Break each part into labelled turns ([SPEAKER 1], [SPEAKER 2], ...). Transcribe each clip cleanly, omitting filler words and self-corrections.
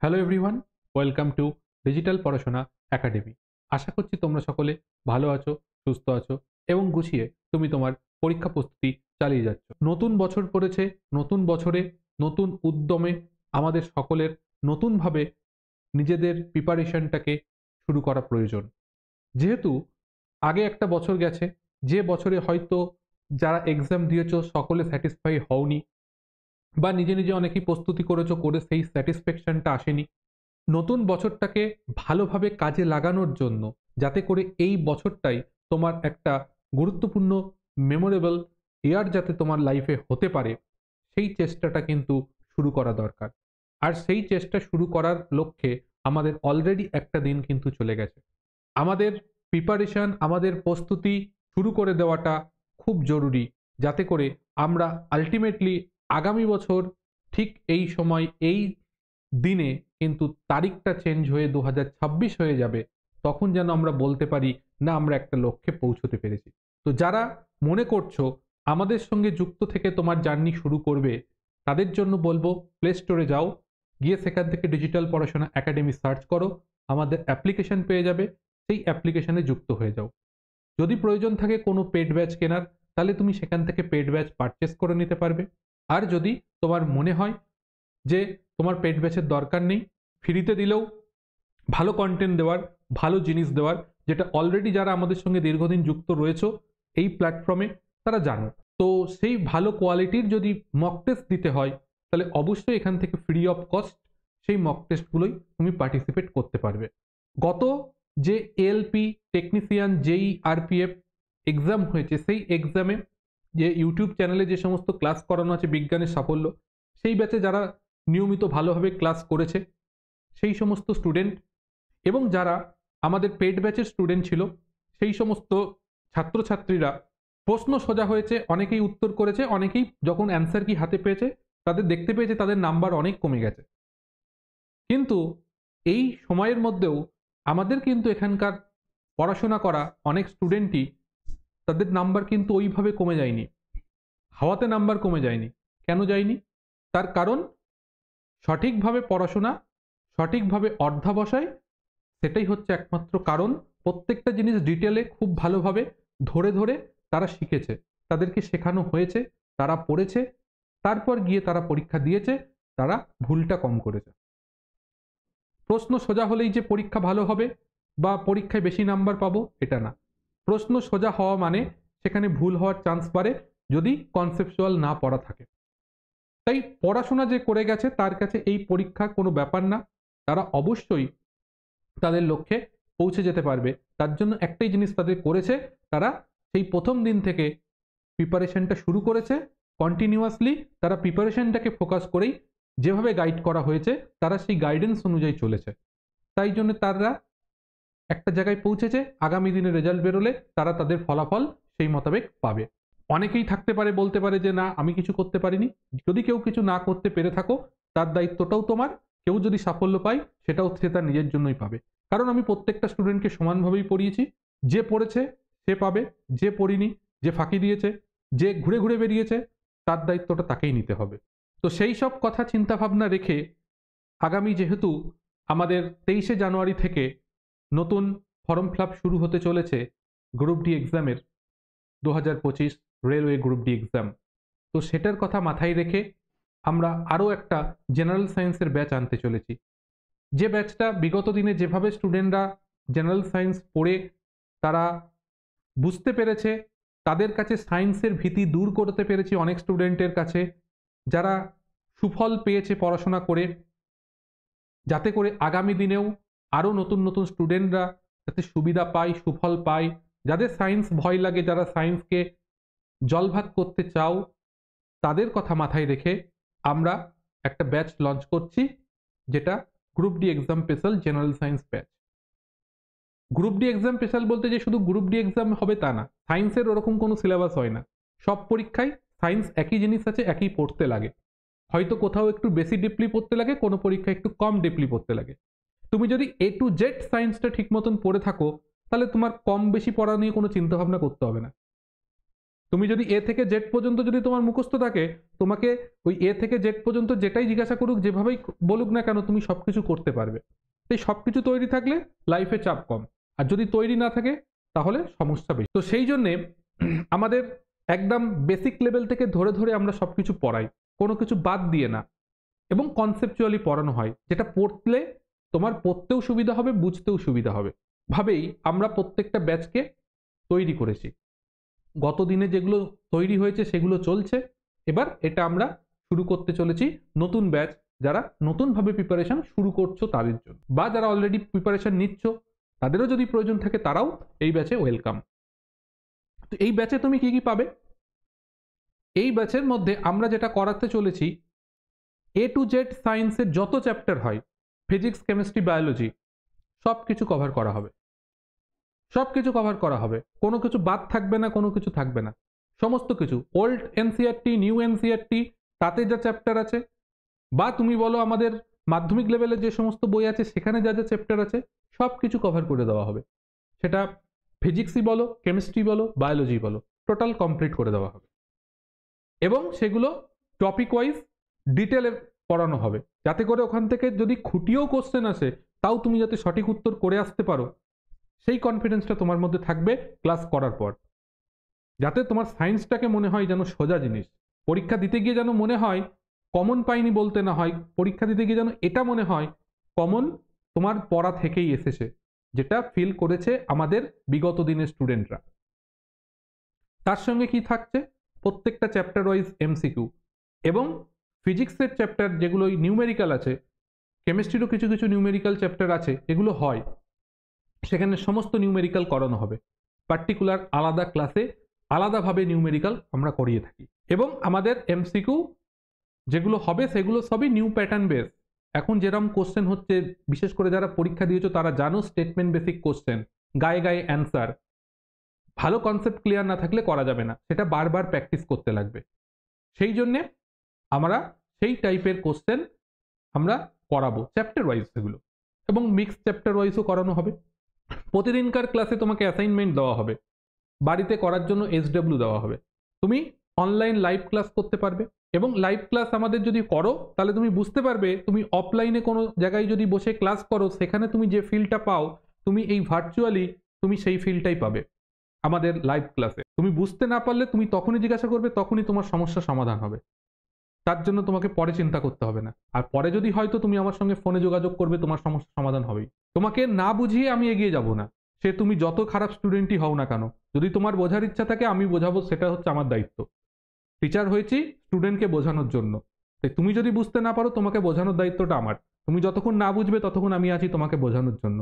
[SPEAKER 1] Hello everyone, welcome to digital পড়াশোনা academy. আশা করছি তোমরা সকলে ভালো আছো, সুস্থ আছো এবং গুছিয়ে তুমি তোমার পরীক্ষা প্রস্তুতি চালিয়ে যাচ্ছ। নতুন বছর পড়েছে, নতুন বছরে নতুন উদ্যমে আমাদের সকলের নতুনভাবে নিজেদের প্রিপারেশনটাকে শুরু করা প্রয়োজন। যেহেতু আগে একটা বছর গেছে, যে বছরে হয়তো যারা এক্সাম দিয়েছো সকলে স্যাটিসফাই হওনি বা নিজে নিজে অনেকেই প্রস্তুতি করেছো করে সেই স্যাটিসফ্যাকশনটা আসেনি। নতুন বছরটাকে ভালোভাবে কাজে লাগানোর জন্য যাতে করে এই বছরটাই তোমার একটা গুরুত্বপূর্ণ মেমোরেবল ইয়ার যাতে তোমার লাইফে হতে পারে, সেই চেষ্টাটা কিন্তু শুরু করা দরকার। আর সেই চেষ্টা শুরু করার লক্ষ্যে আমাদের অলরেডি একটা দিন কিন্তু চলে গেছে। আমাদের প্রিপারেশন, আমাদের প্রস্তুতি শুরু করে দেওয়াটা খুব জরুরি, যাতে করে আমরা আলটিমেটলি আগামী বছর ঠিক এই সময় এই দিনে কিন্তু তারিখটা চেঞ্জ হয়ে 2026 হয়ে যাবে, তখন যেন আমরা বলতে পারি না আমরা একটা লক্ষ্যে পৌঁছতে পেরেছি। তো যারা মনে করছো আমাদের সঙ্গে যুক্ত থেকে তোমার জার্নি শুরু করবে, তাদের জন্য বলবো প্লে স্টোরে যাও, গিয়ে সেখান থেকে ডিজিটাল পড়াশোনা একাডেমি সার্চ করো, আমাদের অ্যাপ্লিকেশন পেয়ে যাবে, সেই অ্যাপ্লিকেশনে যুক্ত হয়ে যাও। যদি প্রয়োজন থাকে কোনো পেড ব্যাচ কেনার, তাহলে তুমি সেখান থেকে পেড ব্যাচ পারচেস করে নিতে পারবে। আর যদি তোমার মনে হয় যে তোমার পেড ব্যাচের দরকার নেই, ফ্রিতে দিলেও ভালো কন্টেন্ট দেওয়ার, ভালো জিনিস দেওয়ার, যেটা অলরেডি যারা আমাদের সঙ্গে দীর্ঘদিন যুক্ত রয়েছে এই প্ল্যাটফর্মে তারা জানো, তো সেই ভালো কোয়ালিটির যদি মক টেস্ট দিতে হয়, তাহলে অবশ্যই এখান থেকে ফ্রি অফ কস্ট সেই মক টেস্টগুলোই তুমি পার্টিসিপেট করতে পারবে। গত যে এএলপি টেকনিশিয়ান যেই আরপিএফ এক্সাম হয়েছে, সেই এক্সামে যে ইউটিউব চ্যানেলে যে সমস্ত ক্লাস করানো আছে বিজ্ঞানের সাফল্য, সেই ব্যাচে যারা নিয়মিত ভালোভাবে ক্লাস করেছে সেই সমস্ত স্টুডেন্ট এবং যারা আমাদের পেড ব্যাচের স্টুডেন্ট ছিল, সেই সমস্ত ছাত্রছাত্রীরা প্রশ্ন সোজা হয়েছে, অনেকেই উত্তর করেছে, অনেকেই যখন অ্যান্সার কি হাতে পেয়েছে তাদের দেখতে পেয়েছে তাদের নাম্বার অনেক কমে গেছে। কিন্তু এই সময়ের মধ্যেও আমাদের কিন্তু এখানকার পড়াশোনা করা অনেক স্টুডেন্টই তাদের নাম্বার কিন্তু ওইভাবে কমে যায়নি, হাওয়াতে নাম্বার কমে যায়নি। কেন যায়নি? তার কারণ সঠিকভাবে পড়াশোনা, সঠিকভাবে অধ্যবসায়, সেটাই হচ্ছে একমাত্র কারণ। প্রত্যেকটা জিনিস ডিটেলে খুব ভালোভাবে ধরে ধরে তারা শিখেছে, তাদেরকে শেখানো হয়েছে, তারা পড়েছে, তারপর গিয়ে তারা পরীক্ষা দিয়েছে, তারা ভুলটা কম করেছে। প্রশ্ন সোজা হলেই যে পরীক্ষা ভালো হবে বা পরীক্ষায় বেশি নাম্বার পাবো এটা না। প্রশ্ন সোজা হওয়া মানে সেখানে ভুল হওয়ার চান্স বাড়ে যদি কনসেপচুয়াল না পড়া থাকে। তাই পড়াশোনা যে করে গেছে তার কাছে এই পরীক্ষা কোনো ব্যাপার না, তারা অবশ্যই তাদের লক্ষ্যে পৌঁছে যেতে পারবে। তার জন্য একটাই জিনিস তাদের করেছে, তারা সেই প্রথম দিন থেকে প্রিপারেশনটা শুরু করেছে, কন্টিনিউয়াসলি তারা প্রিপারেশনটাকে ফোকাস করেই যেভাবে গাইড করা হয়েছে তারা সেই গাইডেন্স অনুযায়ী চলেছে। তাই জন্য তারা একটা জায়গায় পৌঁছেছে, আগামী দিনে রেজাল্ট বেরোলে তারা তাদের ফলাফল সেই মোতাবেক পাবে। অনেকেই থাকতে পারে বলতে পারে যে না আমি কিছু করতে পারিনি। যদি কেউ কিছু না করতে পেরে থাকো, তার দায়িত্বটাও তোমার। কেউ যদি সাফল্য পায় সেটাও সে তার নিজের জন্যই পাবে। কারণ আমি প্রত্যেকটা স্টুডেন্টকে সমানভাবেই পড়িয়েছি। যে পড়েছে সে পাবে, যে পড়িনি, যে ফাঁকি দিয়েছে, যে ঘুরে ঘুরে বেরিয়েছে, তার দায়িত্বটা তাকেই নিতে হবে। তো সেই সব কথা চিন্তা ভাবনা রেখে আগামী যেহেতু আমাদের 23শে জানুয়ারি থেকে নতুন ফর্ম ফিল আপ শুরু হতে চলেছে গ্রুপ ডি এক্সামের, 2025 রেলওয়ে গ্রুপ ডি এক্সাম, তো সেটার কথা মাথায় রেখে আমরা আরও একটা জেনারেল সায়েন্সের ব্যাচ আনতে চলেছি। যে ব্যাচটা বিগত দিনে যেভাবে স্টুডেন্টরা জেনারেল সায়েন্স পড়ে তারা বুঝতে পেরেছে, তাদের কাছে সায়েন্সের ভীতি দূর করতে পেরেছি অনেক স্টুডেন্টের কাছে, যারা সুফল পেয়েছে পড়াশোনা করে, যাতে করে আগামী দিনেও আরও নতুন নতুন স্টুডেন্টরা যাতে সুবিধা পায়, সুফল পায়। যাদের সায়েন্স ভয় লাগে, যারা সায়েন্সকে জলভাত করতে চাও, তাদের কথা মাথায় রেখে আমরা একটা ব্যাচ লঞ্চ করছি, যেটা group D exam special general science batch. Group D exam special বলতে যে শুধু গ্রুপ ডি এক্সাম হবে তা না, সায়েন্সের ওরকম কোনো সিলেবাস হয় না। সব পরীক্ষায় সায়েন্স একই জিনিস আছে, একই পড়তে লাগে। হয়তো কোথাও একটু বেশি ডিপলি পড়তে লাগে, কোনো পরীক্ষায় একটু কম ডিপলি পড়তে লাগে। তুমি যদি এ টু জেড সায়েন্সটা ঠিক মতন পড়ে থাকো, তাহলে তোমার কম বেশি পড়া নিয়ে কোনো চিন্তা ভাবনা করতে হবে না। তুমি যদি এ থেকে জেড পর্যন্ত যদি তোমার মুখস্থ থাকে, তোমাকে ওই এ থেকে জেড পর্যন্ত যেটাই জিজ্ঞাসা করুক, যেভাবেই বলুক না কেন, তুমি সবকিছু করতে পারবে। এই সবকিছু তৈরি থাকলে লাইফে চাপ কম, আর যদি তৈরি না থাকে তাহলে সমস্যা বেশি। তো সেই জন্যে আমাদের একদম বেসিক লেভেল থেকে ধরে ধরে আমরা সবকিছু পড়াই, কোনো কিছু বাদ দিয়ে না, এবং কনসেপচুয়ালি পড়ানো হয়, যেটা পড়লে তোমার পড়তেও সুবিধা হবে, বুঝতেও সুবিধা হবে ভাবেই আমরা প্রত্যেকটা ব্যাচকে তৈরি করেছি। গত দিনে যেগুলো তৈরি হয়েছে সেগুলো চলছে, এবার এটা আমরা শুরু করতে চলেছি নতুন ব্যাচ, যারা নতুনভাবে প্রিপারেশন শুরু করছো তাদের জন্য, বা যারা অলরেডি প্রিপারেশন নিচ্ছ তাদেরও যদি প্রয়োজন থাকে তারাও এই ব্যাচে ওয়েলকাম। তো এই ব্যাচে তুমি কি কি পাবে? এই ব্যাচের মধ্যে আমরা যেটা করাতে চলেছি, এ টু জেড সায়েন্সের যত চ্যাপ্টার হয়, ফিজিক্স, কেমিস্ট্রি, বায়োলজি, সব কিছু কভার করা হবে। সব কিছু কভার করা হবে, কোনো কিছু বাদ থাকবে না, কোনো কিছু থাকবে না, সমস্ত কিছু। ওল্ড এনসিইআরটি, নিউ এনসিইআরটি, তাতে যা চ্যাপ্টার আছে, বা তুমি বলো আমাদের মাধ্যমিক লেভেলে যে সমস্ত বই আছে সেখানে যা যা চ্যাপ্টার আছে, সব কিছু কভার করে দেওয়া হবে। সেটা ফিজিক্সই বলো, কেমিস্ট্রি বলো, বায়োলজি বলো, টোটাল কমপ্লিট করে দেওয়া হবে। এবং সেগুলো টপিক ওয়াইজ ডিটেলে পড়ানো হবে, যাতে করে ওখান থেকে যদি খুঁটিয়েও কোশ্চেন আসে তাও তুমি যাতে সঠিক উত্তর করে আসতে পারো, সেই কনফিডেন্সটা তোমার মধ্যে থাকবে ক্লাস করার পর। যাতে তোমার সায়েন্সটাকে মনে হয় যেন সোজা জিনিস, পরীক্ষা দিতে গিয়ে যেন মনে হয় কমন পাইনি বলতে না হয়, পরীক্ষা দিতে গিয়ে যেন এটা মনে হয় কমন তোমার পড়া থেকেই এসেছে, যেটা ফিল করেছে আমাদের বিগত দিনের স্টুডেন্টরা। তার সঙ্গে কি থাকছে? প্রত্যেকটা চ্যাপ্টার ওয়াইজ এমসিকিউ, এবং ফিজিক্সের চ্যাপ্টার যেগুলো নিউমেরিক্যাল আছে, কেমিস্ট্রিরও কিছু কিছু নিউমেরিক্যাল চ্যাপ্টার আছে এগুলো হয়, সেখানে সমস্ত নিউমেরিক্যাল করানো হবে। পার্টিকুলার আলাদা ক্লাসে আলাদাভাবে নিউমেরিক্যাল আমরা করিয়ে থাকি। এবং আমাদের এমসিকিউ যেগুলো হবে সেগুলো সবই নিউ প্যাটার্ন বেস। এখন যেরকম কোশ্চেন হচ্ছে, বিশেষ করে যারা পরীক্ষা দিয়েছো তারা জানো, স্টেটমেন্ট বেসিক কোশ্চেন, গায়ে গায়ে অ্যান্সার। ভালো কনসেপ্ট ক্লিয়ার না থাকলে করা যাবে না, সেটা বারবার প্র্যাকটিস করতে লাগবে। সেই জন্যে আমরা সেই টাইপের কোশ্চেন আমরা করাবো চ্যাপ্টার ওয়াইজ সেগুলো, এবং মিক্স চ্যাপ্টার ওয়াইজও করানো হবে। প্রতিদিনকার ক্লাসে তোমাকে অ্যাসাইনমেন্ট দেওয়া হবে, বাড়িতে করার জন্য SW দেওয়া হবে। তুমি অনলাইন লাইভ ক্লাস করতে পারবে, এবং লাইভ ক্লাস আমাদের যদি করো তাহলে তুমি বুঝতে পারবে, তুমি অফলাইনে কোনো জায়গায় যদি বসে ক্লাস করো সেখানে তুমি যে ফিলটা পাও, তুমি এই ভার্চুয়ালি তুমি সেই ফিলটাই পাবে আমাদের লাইভ ক্লাসে। তুমি বুঝতে না পারলে তুমি তখনই জিজ্ঞাসা করবে, তখনই তোমার সমস্যার সমাধান হবে। তার জন্য তোমাকে পরে চিন্তা করতে হবে না। আর পরে যদি হয়তো তুমি আমার সঙ্গে ফোনে যোগাযোগ করবে, তোমার সমস্যার সমাধান হবেই। তোমাকে না বুঝিয়ে আমি এগিয়ে যাব না, সে তুমি যত খারাপ স্টুডেন্টই হও না কেন। যদি তোমার বোঝার ইচ্ছা থাকে আমি বোঝাবো, সেটা হচ্ছে আমার দায়িত্ব। টিচার হয়েছি স্টুডেন্টকে বোঝানোর জন্য, তাই তুমি যদি বুঝতে না পারো তোমাকে বোঝানোর দায়িত্বটা আমার। তুমি যতক্ষণ না বুঝবে ততক্ষণ আমি আছি তোমাকে বোঝানোর জন্য।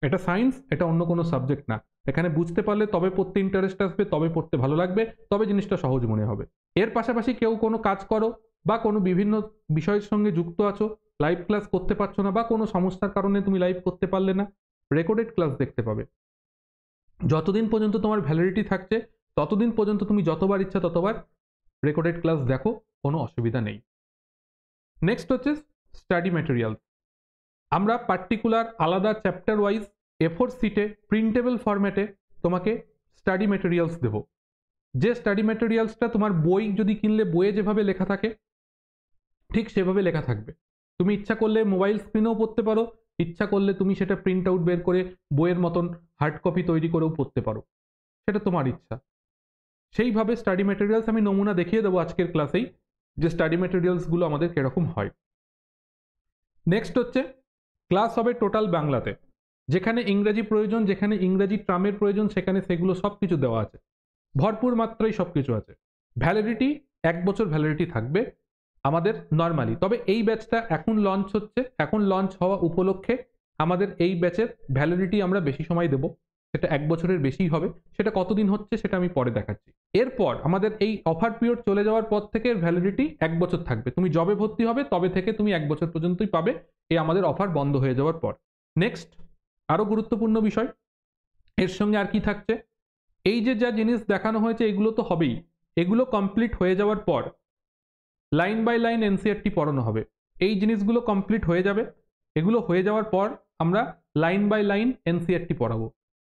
[SPEAKER 1] এটা সায়েন্স, এটা অন্য কোনো সাবজেক্ট না। এখানে বুঝতে পারলে তবে পড়তে ইন্টারেস্ট আসবে, তবে পড়তে ভালো লাগবে, তবে জিনিসটা সহজ মনে হবে। এর পাশাপাশি কেউ কোনো কাজ করো বা কোনো বিভিন্ন বিষয়ের সঙ্গে যুক্ত আছো, লাইভ ক্লাস করতে পারছো না, বা কোনো সমস্যার কারণে তুমি লাইভ করতে পারলে না, রেকর্ডেড ক্লাস দেখতে পাবে। যতদিন পর্যন্ত তোমার ভ্যালিডিটি থাকছে ততদিন পর্যন্ত তুমি যতবার ইচ্ছা ততবার রেকর্ডেড ক্লাস দেখো, কোনো অসুবিধা নেই। নেক্সট হচ্ছে স্টাডি ম্যাটেরিয়াল। আমরা পার্টিকুলার আলাদা চ্যাপ্টার ওয়াইজ A4 শিটে প্রিন্টেবল ফরম্যাটে তোমাকে স্টাডি ম্যাটেরিয়ালস দেব। যে স্টাডি ম্যাটেরিয়ালসটা তোমার বই যদি কিনলে বইয়ে যেভাবে লেখা থাকে ঠিক সেভাবে লেখা থাকবে। তুমি ইচ্ছা করলে মোবাইল স্ক্রিনেও পড়তে পারো, ইচ্ছা করলে তুমি সেটা প্রিন্ট আউট বের করে বইয়ের মতন হার্ড কপি তৈরি করেও পড়তে পারো, সেটা তোমার ইচ্ছা। সেইভাবে স্টাডি ম্যাটেরিয়ালস আমি নমুনা দেখিয়ে দেবো আজকের ক্লাসেই, যে স্টাডি ম্যাটেরিয়ালসগুলো আমাদের কিরকম হয়। নেক্সট হচ্ছে ক্লাস হবে টোটাল বাংলাতে, যেখানে ইংরেজি প্রয়োজন, যেখানে ইংরেজি ট্রামের প্রয়োজন সেখানে সেগুলো সব কিছু দেওয়া আছে, ভরপুর মাত্রায় সব কিছু আছে। ভ্যালিডিটি 1 বছর ভ্যালিডিটি থাকবে আমাদের নর্মালি। তবে এই ব্যাচটা এখন লঞ্চ হচ্ছে, এখন লঞ্চ হওয়া উপলক্ষে আমাদের এই ব্যাচের ভ্যালিডিটি আমরা বেশি সময় দেব, সেটা 1 বছরের বেশিই হবে। সেটা কতদিন হচ্ছে সেটা আমি পরে দেখাচ্ছি। এরপর আমাদের এই অফার পিরিয়ড চলে যাওয়ার পর থেকে ভ্যালিডিটি 1 বছর থাকবে। তুমি যবে ভর্তি হবে তবে থেকে তুমি 1 বছর পর্যন্তই পাবে, এই আমাদের অফার বন্ধ হয়ে যাওয়ার পর। নেক্সট আরো গুরুত্বপূর্ণ বিষয়, এর সঙ্গে আর কি থাকছে, এই যে যা জিনিস দেখানো হয়েছে এগুলো তো হবেই, এগুলো কমপ্লিট হয়ে যাওয়ার পর লাইন বাই লাইন এনসিইআরটি পড়ানো হবে। এই জিনিসগুলো কমপ্লিট হয়ে যাবে, এগুলো হয়ে যাওয়ার পর আমরা লাইন বাই লাইন এনসিইআরটি পড়াবো।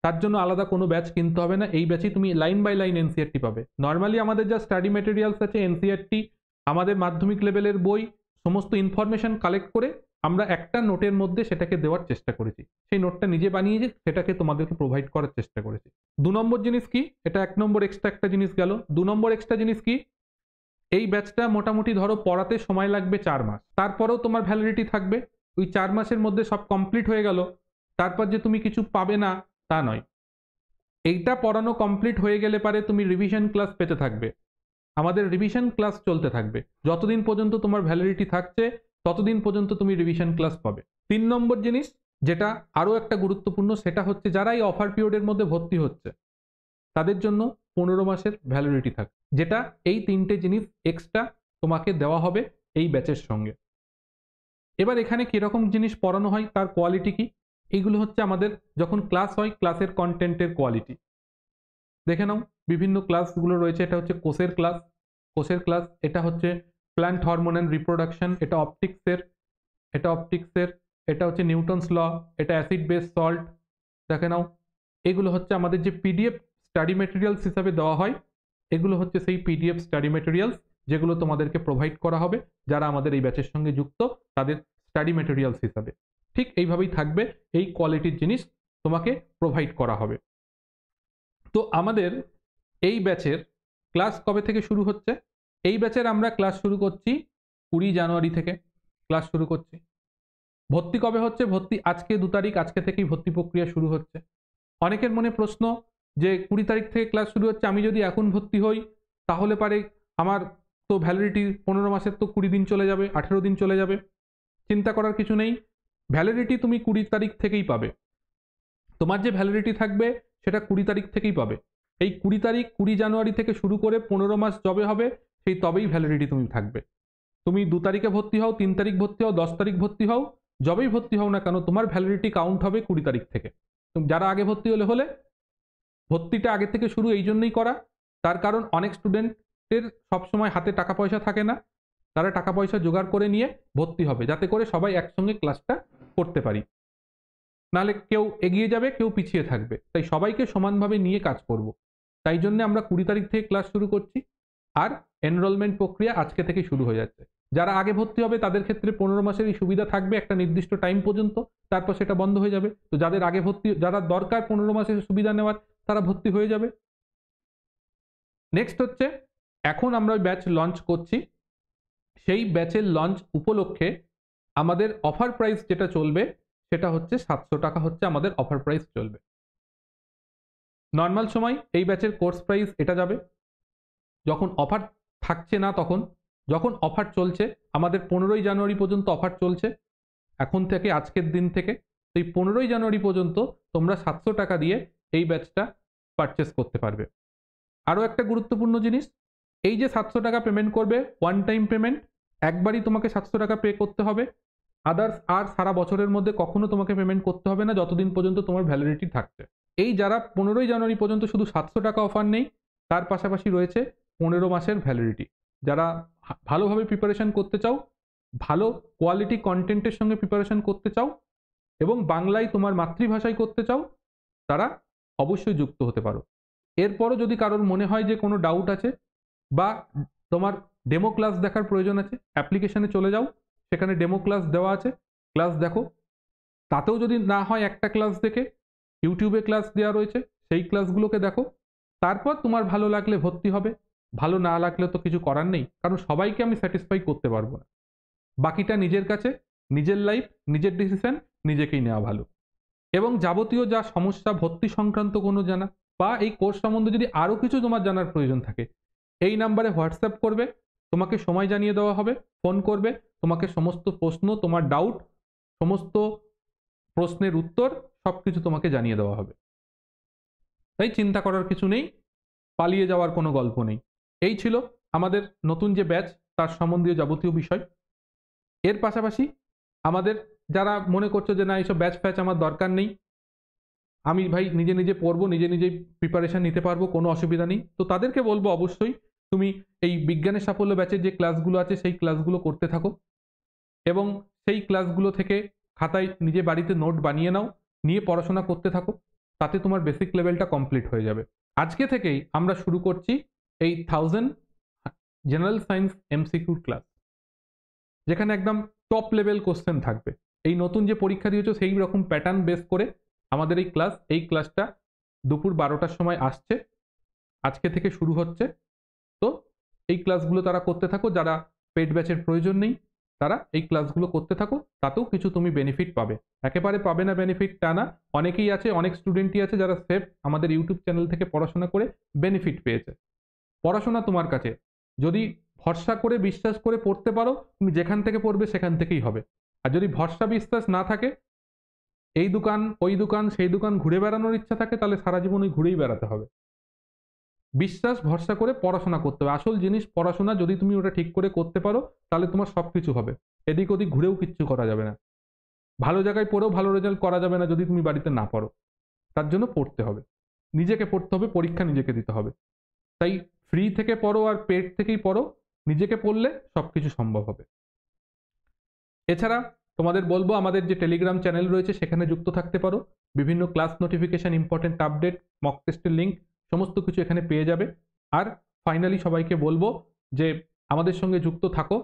[SPEAKER 1] তার জন্য আলাদা কোনো ব্যাচ কিনতে হবে না, এই ব্যাচেই তুমি লাইন বাই লাইন এনসিইআরটি পাবে। নর্মালি আমাদের যা স্টাডি মেটেরিয়ালস আছে এনসিইআরটি, আমাদের মাধ্যমিক লেভেলের বই, সমস্ত ইনফরমেশন কালেক্ট করে আমরা একটা নোটের মধ্যে সেটাকে দেওয়ার চেষ্টা করেছি। সেই নোটটা নিজে বানিয়ে সেটাকে তোমাদেরকে প্রোভাইড করার চেষ্টা করেছি। 2 নম্বর জিনিস কি, এটা 1 নম্বর এক্সট্রা একটা জিনিস গেল। 2 নম্বর এক্সট্রা জিনিস কি, এই ব্যাচটা মোটামুটি ধরো পড়াতে সময় লাগবে 4 মাস, তারপরেও তোমার ভ্যালিডিটি থাকবে। ওই 4 মাসের মধ্যে সব কমপ্লিট হয়ে গেল, তারপর যে তুমি কিছু পাবে না তা নয়। এইটা পড়ানো কমপ্লিট হয়ে গেলে পারে তুমি রিভিশন ক্লাস পেতে থাকবে। আমাদের রিভিশন ক্লাস চলতে থাকবে, যতদিন পর্যন্ত তোমার ভ্যালিডিটি থাকছে ততদিন পর্যন্ত তুমি রিভিশন ক্লাস পাবে। 3 নম্বর জিনিস যেটা আরও একটা গুরুত্বপূর্ণ, সেটা হচ্ছে যারা এই অফার পিরিয়ডের মধ্যে ভর্তি হচ্ছে তাদের জন্য 15 মাসের ভ্যালিডিটি থাকে, যেটা এই 3টে জিনিস এক্সট্রা তোমাকে দেওয়া হবে এই ব্যাচের সঙ্গে। এবার এখানে কিরকম জিনিস পড়ানো হয়, তার কোয়ালিটি কি, এইগুলো হচ্ছে আমাদের যখন ক্লাস হয় ক্লাসের কন্টেন্টের কোয়ালিটি। দেখে নাও বিভিন্ন ক্লাসগুলো রয়েছে। এটা হচ্ছে কোষের ক্লাস, এটা হচ্ছে প্ল্যান্ট হরমোন অ্যান্ড রিপ্রোডাকশন, এটা অপটিক্সের, এটা হচ্ছে নিউটনস ল, এটা অ্যাসিড বেস সল্ট। দেখে নাও এগুলো হচ্ছে আমাদের যে পিডিএফ স্টাডি মেটেরিয়ালস হিসাবে দেওয়া হয়, এগুলো হচ্ছে সেই পিডিএফ স্টাডি মেটেরিয়ালস যেগুলো তোমাদেরকে প্রোভাইড করা হবে যারা আমাদের এই ব্যাচের সঙ্গে যুক্ত, তাদের স্টাডি মেটেরিয়ালস হিসাবে। ঠিক এইভাবেই থাকবে, এই কোয়ালিটির জিনিস তোমাকে প্রোভাইড করা হবে। তো আমাদের এই ব্যাচের ক্লাস কবে থেকে শুরু হচ্ছে? এই ব্যাচের আমরা ক্লাস শুরু করছি 20 জানুয়ারি থেকে ক্লাস শুরু করছি। ভর্তি কবে হচ্ছে? ভর্তি আজকে 2 তারিখ, আজকে থেকেই ভর্তি প্রক্রিয়া শুরু হচ্ছে। অনেকের মনে প্রশ্ন যে 20 তারিখ থেকে ক্লাস শুরু হচ্ছে, আমি যদি এখন ভর্তি হই তাহলে পারে আমার তো ভ্যালিডিটি 15 মাসের তো 20 দিন চলে যাবে, 18 দিন চলে যাবে। চিন্তা করার কিছু নেই, ভ্যালিডিটি তুমি 20 তারিখ থেকেই পাবে। তোমার যে ভ্যালিডিটি থাকবে সেটা 20 তারিখ থেকেই পাবে। এই 20 তারিখ 20 জানুয়ারি থেকে শুরু করে 15 মাস যবে হবে সেই তবেই ভ্যালিডিটি তুমি থাকবে। তুমি 2 তারিখে ভর্তি হও, 3 তারিখ ভর্তি হও, 10 তারিখ ভর্তি হও, যবেই ভর্তি হও না কেন তোমার ভ্যালিডিটি কাউন্ট হবে 20 তারিখ থেকে। যারা আগে ভর্তি হলে ভর্তিটা আগে থেকে শুরু এই জন্যই করা, তার কারণ অনেক স্টুডেন্টের সবসময় হাতে টাকা পয়সা থাকে না, তারা টাকা পয়সা জোগাড় করে নিয়ে ভর্তি হবে যাতে করে সবাই একসঙ্গে ক্লাসটা করতে পারি, নাহলে কেউ এগিয়ে যাবে কেউ পিছিয়ে থাকবে। তাই সবাইকে সমানভাবে নিয়ে কাজ করব, তাই জন্য আমরা 20 তারিখ থেকে ক্লাস শুরু করছি। আর এনরোলমেন্ট প্রক্রিয়া আজকে থেকে শুরু হয়ে যাচ্ছে। যারা আগে ভর্তি হবে তাদের ক্ষেত্রে 15 মাসের এই সুবিধা থাকবে একটা নির্দিষ্ট টাইম পর্যন্ত, তারপর সেটা বন্ধ হয়ে যাবে। তো যাদের আগে ভর্তি, যারা দরকার 15 মাসের সুবিধা নেওয়ার, তারা ভর্তি হয়ে যাবে। নেক্সট হচ্ছে এখন আমরা ব্যাচ লঞ্চ করছি, সেই ব্যাচের লঞ্চ উপলক্ষে আমাদের অফার প্রাইস যেটা চলবে সেটা হচ্ছে 700 টাকা হচ্ছে আমাদের অফার প্রাইস চলবে। নর্মাল সময় এই ব্যাচের কোর্স প্রাইস এটা যাবে, যখন অফার থাকছে না তখন। যখন অফার চলছে আমাদের 15ই জানুয়ারি পর্যন্ত অফার চলছে, এখন থেকে আজকের দিন থেকে সেই 15ই জানুয়ারি পর্যন্ত তোমরা 700 টাকা দিয়ে এই ব্যাচটা পারচেস করতে পারবে। আরও একটা গুরুত্বপূর্ণ জিনিস, এই যে 700 টাকা পেমেন্ট করবে ওয়ান টাইম পেমেন্ট, একবারই তোমাকে 700 টাকা পে করতে হবে। আদার্স আর সারা বছরের মধ্যে কখনো তোমাকে পেমেন্ট করতে হবে না যতদিন পর্যন্ত তোমার ভ্যালিডিটি থাকছে। এই যারা 15ই জানুয়ারি পর্যন্ত শুধু 700 টাকা অফার নেই, তার পাশাপাশি রয়েছে 15 মাসের ভ্যালিডিটি। যারা ভালোভাবে প্রিপারেশন করতে চাও, ভালো কোয়ালিটি কন্টেন্টের সঙ্গে প্রিপারেশন করতে চাও এবং বাংলায় তোমার মাতৃভাষায় করতে চাও, তারা অবশ্যই যুক্ত হতে পারো। এরপরও যদি কারোর মনে হয় যে কোনো ডাউট আছে বা তোমার ডেমো ক্লাস দেখার প্রয়োজন আছে, অ্যাপ্লিকেশনে চলে যাও, সেখানে ডেমো ক্লাস দেওয়া আছে, ক্লাস দেখো। তাতেও যদি না হয় একটা ক্লাস দেখে ইউটিউবে ক্লাস দেওয়া রয়েছে, সেই ক্লাসগুলোকে দেখো। তারপর তোমার ভালো লাগলে ভর্তি হবে, ভালো না লাগলে তো কিছু করার নেই, কারণ সবাইকে আমি স্যাটিসফাই করতে পারবো না। বাকিটা নিজের কাছে, নিজের লাইফ, নিজের ডিসিশন, নিজেকেই নেওয়া ভালো। এবং যাবতীয় যা সমস্যা ভর্তি সংক্রান্ত কোনো জানা বা এই কোর্স সম্বন্ধে যদি আরও কিছু তোমার জানার প্রয়োজন থাকে, এই নাম্বারে হোয়াটসঅ্যাপ করবে, তোমাকে সময় জানিয়ে দেওয়া হবে, ফোন করবে, তোমাকে সমস্ত প্রশ্ন, তোমার ডাউট, সমস্ত প্রশ্নের উত্তর সব কিছু তোমাকে জানিয়ে দেওয়া হবে। তাই চিন্তা করার কিছু নেই, পালিয়ে যাওয়ার কোনো গল্প নেই। এই ছিল আমাদের নতুন যে ব্যাচ তার সম্বন্ধীয় যাবতীয় বিষয়। এর পাশাপাশি আমাদের যারা মনে করছো যে না এইসব ব্যাচ ফ্যাচ আমার দরকার নেই, আমি ভাই নিজে নিজে পড়বো, নিজে নিজেই প্রিপারেশন নিতে পারবো, কোনো অসুবিধা নেই, তো তাদেরকে বলবো অবশ্যই তুমি এই বিজ্ঞানের সাফল্য ব্যাচের যে ক্লাসগুলো আছে সেই ক্লাসগুলো করতে থাকো এবং সেই ক্লাসগুলো থেকে খাতায় নিজে বাড়িতে নোট বানিয়ে নাও, নিয়ে পড়াশোনা করতে থাকো। তাতে তোমার বেসিক লেভেলটা কমপ্লিট হয়ে যাবে। আজকে থেকেই আমরা শুরু করছি এই 1000 জেনারেল সায়েন্স এমসিকিউ ক্লাস, যেখানে একদম টপ লেভেল কোশ্চেন থাকবে। এই নতুন যে পরীক্ষা দিয়েছো সেই রকম প্যাটার্ন বেস করে আমাদের এই ক্লাসটা দুপুর 12টার সময় আসছে, আজকে থেকে শুরু হচ্ছে। তো এই ক্লাসগুলো তারা করতে থাকো, যারা পেড ব্যাচের প্রয়োজন নেই তারা এই ক্লাসগুলো করতে থাকো, তাতেও কিছু তুমি বেনিফিট পাবে। একেবারে পাবে না বেনিফিট তা না, অনেকেই আছে, অনেক স্টুডেন্টই আছে যারা সেফ আমাদের ইউটিউব চ্যানেল থেকে পড়াশোনা করে বেনিফিট পেয়েছে। পড়াশোনা তোমার কাছে, যদি ভরসা করে বিশ্বাস করে পড়তে পারো, তুমি যেখান থেকে পড়বে সেখান থেকেই হবে। আর যদি ভরসা বিশ্বাস না থাকে, এই দোকান ওই দোকান সেই দোকান ঘুরে বেড়ানোর ইচ্ছা থাকে, তাহলে সারা জীবন ওই ঘুরেই বেড়াতে হবে। বিশ্বাস ভরসা করে পড়াশোনা করতে হবে। আসল জিনিস পড়াশোনা, যদি তুমি ওটা ঠিক করে করতে পারো তাহলে তোমার সবকিছু হবে। এদিক ওদিক ঘুরেও কিচ্ছু করা যাবে না, ভালো জায়গায় পড়েও ভালো রেজাল্ট করা যাবে না যদি তুমি বাড়িতে না পড়ো। তার জন্য পড়তে হবে, নিজেকে পড়তে হবে, পরীক্ষা নিজেকে দিতে হবে। তাই ফ্রি থেকে পড়ো আর পেড থেকেই পড়ো, নিজেকে পড়লে সবকিছু সম্ভব হবে। এছাড়া তোমাদের বলবো, আমাদের যে টেলিগ্রাম চ্যানেল রয়েছে সেখানে যুক্ত থাকতে পারো। বিভিন্ন class notification, important update, mock টেস্টের লিঙ্ক সমস্ত কিছু এখানে পেয়ে যাবে। আর ফাইনালি সবাইকে বলবো যে আমাদের সঙ্গে যুক্ত থাকো,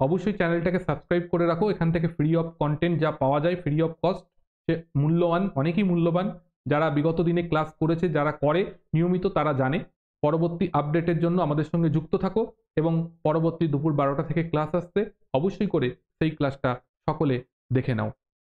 [SPEAKER 1] অবশ্যই চ্যানেলটাকে সাবস্ক্রাইব করে রাখো। এখান থেকে ফ্রি অফ কন্টেন্ট যা পাওয়া যায়, ফ্রি অফ কস্ট, সে মূল্যবান, অনেকই মূল্যবান। যারা বিগত দিনে ক্লাস করেছে, যারা করে নিয়মিত, তারা জানে। পরবর্তী আপডেটের জন্য আমাদের সঙ্গে যুক্ত থাকো এবং পরবর্তী দুপুর 12টা থেকে ক্লাস আসতে অবশ্যই করে সেই ক্লাসটা সকলে দেখে নাও।